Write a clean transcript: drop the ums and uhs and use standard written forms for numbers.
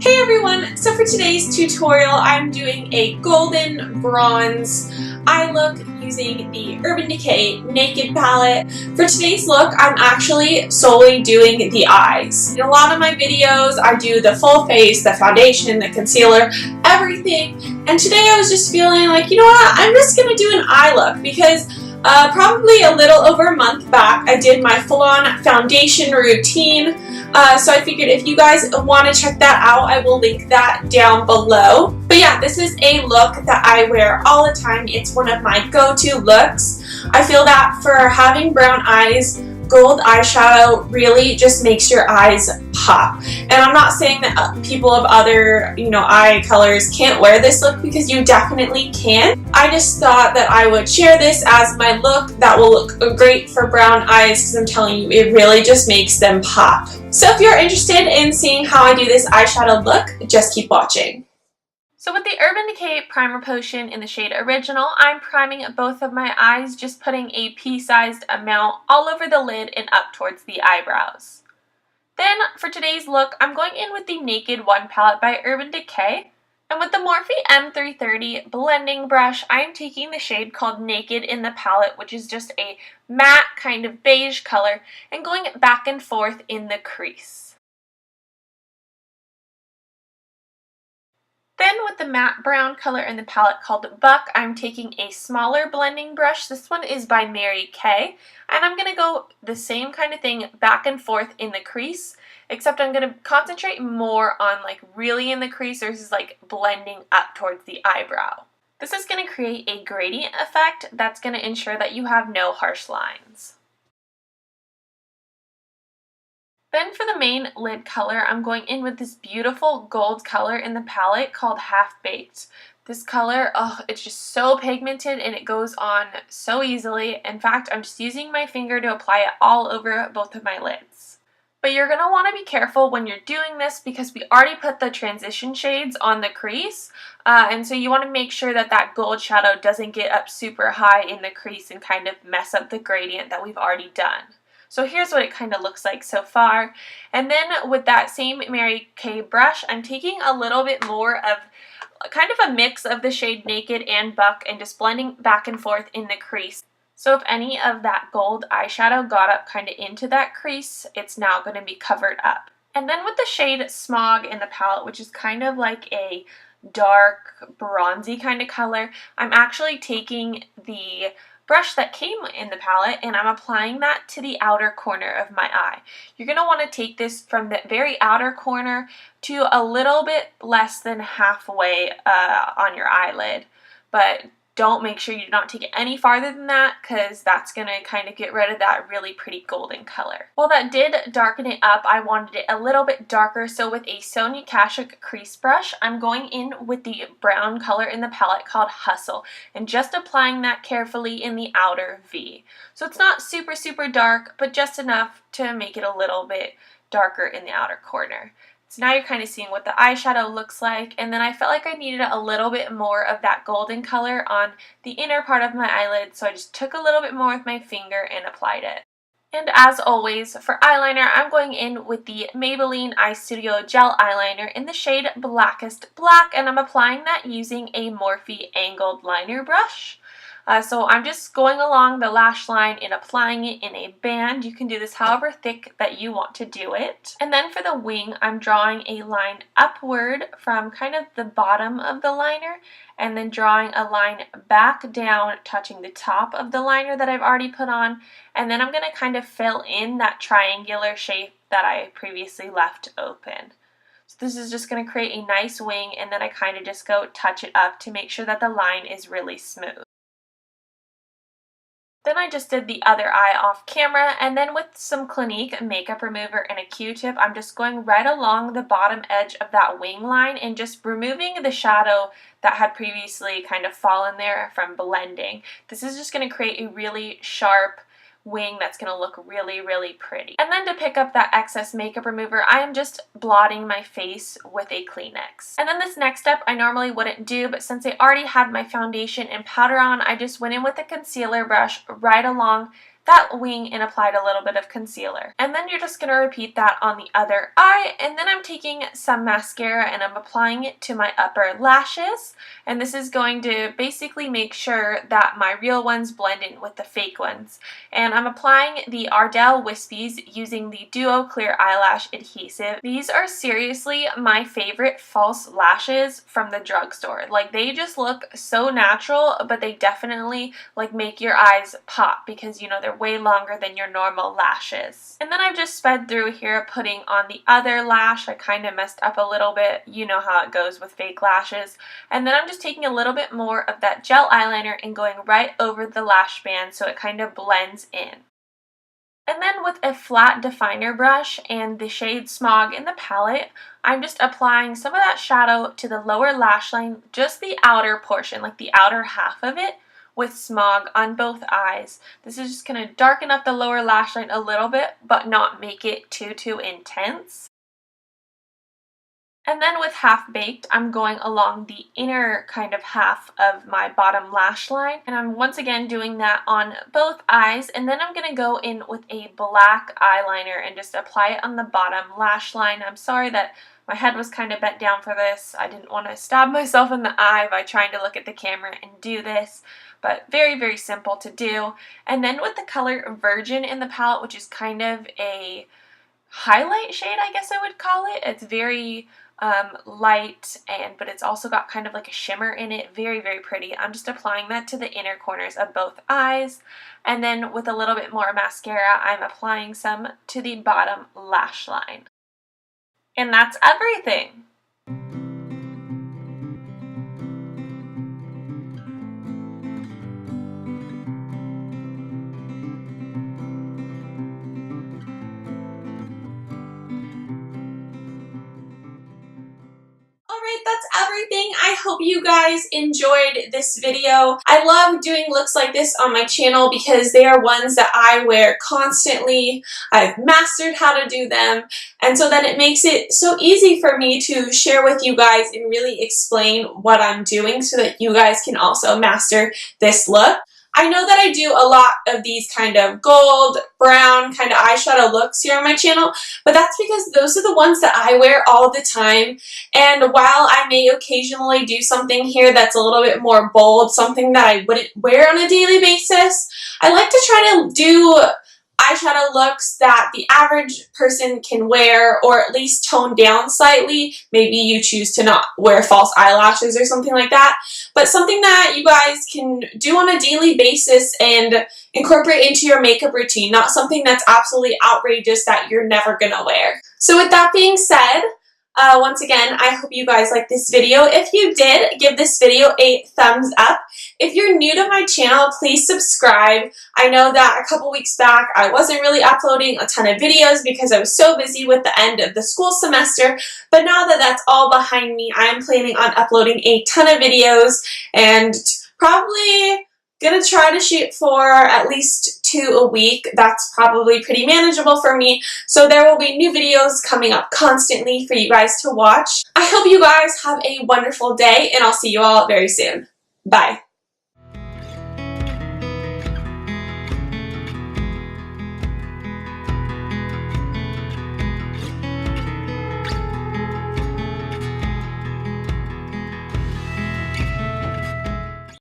Hey everyone! So for today's tutorial, I'm doing a golden bronze eye look using the Urban Decay Naked palette. For today's look, I'm actually solely doing the eyes. In a lot of my videos, I do the full face, the foundation, the concealer, everything. And today I was just feeling like, you know what, I'm just going to do an eye look because probably a little over a month back, I did my full-on foundation routine. So I figured if you guys want to check that out, I will link that down below. But yeah, this is a look that I wear all the time. It's one of my go-to looks. I feel that for having brown eyes, gold eyeshadow really just makes your eyes pop. And I'm not saying that people of other, eye colors can't wear this look, because you definitely can. I just thought that I would share this as my look that will look great for brown eyes, because I'm telling you, it really just makes them pop. So if you're interested in seeing how I do this eyeshadow look, just keep watching. So with the Urban Decay Primer Potion in the shade Original, I'm priming both of my eyes, just putting a pea-sized amount all over the lid and up towards the eyebrows. Then for today's look, I'm going in with the Naked 1 palette by Urban Decay. And with the Morphe M330 blending brush, I am taking the shade called Naked in the palette, which is just a matte kind of beige color, and going back and forth in the crease. Then with the matte brown color in the palette called Buck, I'm taking a smaller blending brush. This one is by Mary Kay. And I'm going to go the same kind of thing back and forth in the crease, except I'm going to concentrate more on like really in the crease versus like blending up towards the eyebrow. This is going to create a gradient effect that's going to ensure that you have no harsh lines. Then for the main lid color, I'm going in with this beautiful gold color in the palette called Half Baked. This color, it's just so pigmented and it goes on so easily. In fact, I'm just using my finger to apply it all over both of my lids. But you're going to want to be careful when you're doing this, because we already put the transition shades on the crease. And so you want to make sure that that gold shadow doesn't get up super high in the crease and kind of mess up the gradient that we've already done. So here's what it kind of looks like so far. And then with that same Mary Kay brush, I'm taking a little bit more of kind of a mix of the shade Naked and Buck and just blending back and forth in the crease. So if any of that gold eyeshadow got up kind of into that crease, it's now going to be covered up. And then with the shade Smog in the palette, which is kind of like a dark bronzy kind of color, I'm actually taking the brush that came in the palette and I'm applying that to the outer corner of my eye. You're going to want to take this from the very outer corner to a little bit less than halfway on your eyelid, but make sure you do not take it any farther than that, because that's going to kind of get rid of that really pretty golden color. While that did darken it up, I wanted it a little bit darker, so with a Sonia Kashuk crease brush, I'm going in with the brown color in the palette called Hustle, and just applying that carefully in the outer V. So it's not super, super dark, but just enough to make it a little bit darker in the outer corner. So now you're kind of seeing what the eyeshadow looks like, and then I felt like I needed a little bit more of that golden color on the inner part of my eyelid, so I just took a little bit more with my finger and applied it. And as always, for eyeliner, I'm going in with the Maybelline Eye Studio Gel Eyeliner in the shade Blackest Black, and I'm applying that using a Morphe Angled liner brush. So I'm just going along the lash line and applying it in a band. You can do this however thick that you want to do it. And then for the wing, I'm drawing a line upward from kind of the bottom of the liner, and then drawing a line back down, touching the top of the liner that I've already put on. And then I'm going to kind of fill in that triangular shape that I previously left open. So this is just going to create a nice wing, and then I kind of just go touch it up to make sure that the line is really smooth. Then I just did the other eye off camera, and then with some Clinique makeup remover and a Q-tip, I'm just going right along the bottom edge of that wing line and just removing the shadow that had previously kind of fallen there from blending. This is just going to create a really sharp wing that's going to look really, really pretty. And then to pick up that excess makeup remover, I am just blotting my face with a Kleenex. And then this next step I normally wouldn't do, but since I already had my foundation and powder on, I just went in with a concealer brush right along that wing and applied a little bit of concealer. And then you're just going to repeat that on the other eye, and then I'm taking some mascara and I'm applying it to my upper lashes, and this is going to basically make sure that my real ones blend in with the fake ones. And I'm applying the Ardell Wispies using the Duo Clear Eyelash Adhesive. These are seriously my favorite false lashes from the drugstore. Like, they just look so natural, but they definitely like make your eyes pop because, you know, they're way longer than your normal lashes. And then I've just sped through here putting on the other lash. I kind of messed up a little bit. You know how it goes with fake lashes. And then I'm just taking a little bit more of that gel eyeliner and going right over the lash band so it kind of blends in. And then with a flat definer brush and the shade Smog in the palette, I'm just applying some of that shadow to the lower lash line, just the outer portion, like the outer half of it, with Smog on both eyes. This is just going to darken up the lower lash line a little bit, but not make it too intense. And then with Half Baked, I'm going along the inner kind of half of my bottom lash line. And I'm once again doing that on both eyes. And then I'm going to go in with a black eyeliner and just apply it on the bottom lash line. I'm sorry that my head was kind of bent down for this. I didn't want to stab myself in the eye by trying to look at the camera and do this. But very simple to do. And then with the color Virgin in the palette, which is kind of a highlight shade, I guess I would call it. It's very light, but it's also got kind of like a shimmer in it. Very pretty. I'm just applying that to the inner corners of both eyes, and then with a little bit more mascara I'm applying some to the bottom lash line. And that's everything. Alright, that's everything. I hope you guys enjoyed this video. I love doing looks like this on my channel because they are ones that I wear constantly. I've mastered how to do them, and so then it makes it so easy for me to share with you guys and really explain what I'm doing so that you guys can also master this look. I know that I do a lot of these kind of gold, brown kind of eyeshadow looks here on my channel, but that's because those are the ones that I wear all the time. And while I may occasionally do something here that's a little bit more bold, something that I wouldn't wear on a daily basis, I like to try to do eyeshadow looks that the average person can wear, or at least tone down slightly. Maybe you choose to not wear false eyelashes or something like that, but something that you guys can do on a daily basis and incorporate into your makeup routine, not something that's absolutely outrageous that you're never gonna wear. So with that being said, once again, I hope you guys liked this video. If you did, give this video a thumbs up. If you're new to my channel, please subscribe. I know that a couple weeks back, I wasn't really uploading a ton of videos because I was so busy with the end of the school semester, but now that that's all behind me, I'm planning on uploading a ton of videos and probably gonna try to shoot for at least 2 a week. That's probably pretty manageable for me. So there will be new videos coming up constantly for you guys to watch. I hope you guys have a wonderful day, and I'll see you all very soon. Bye.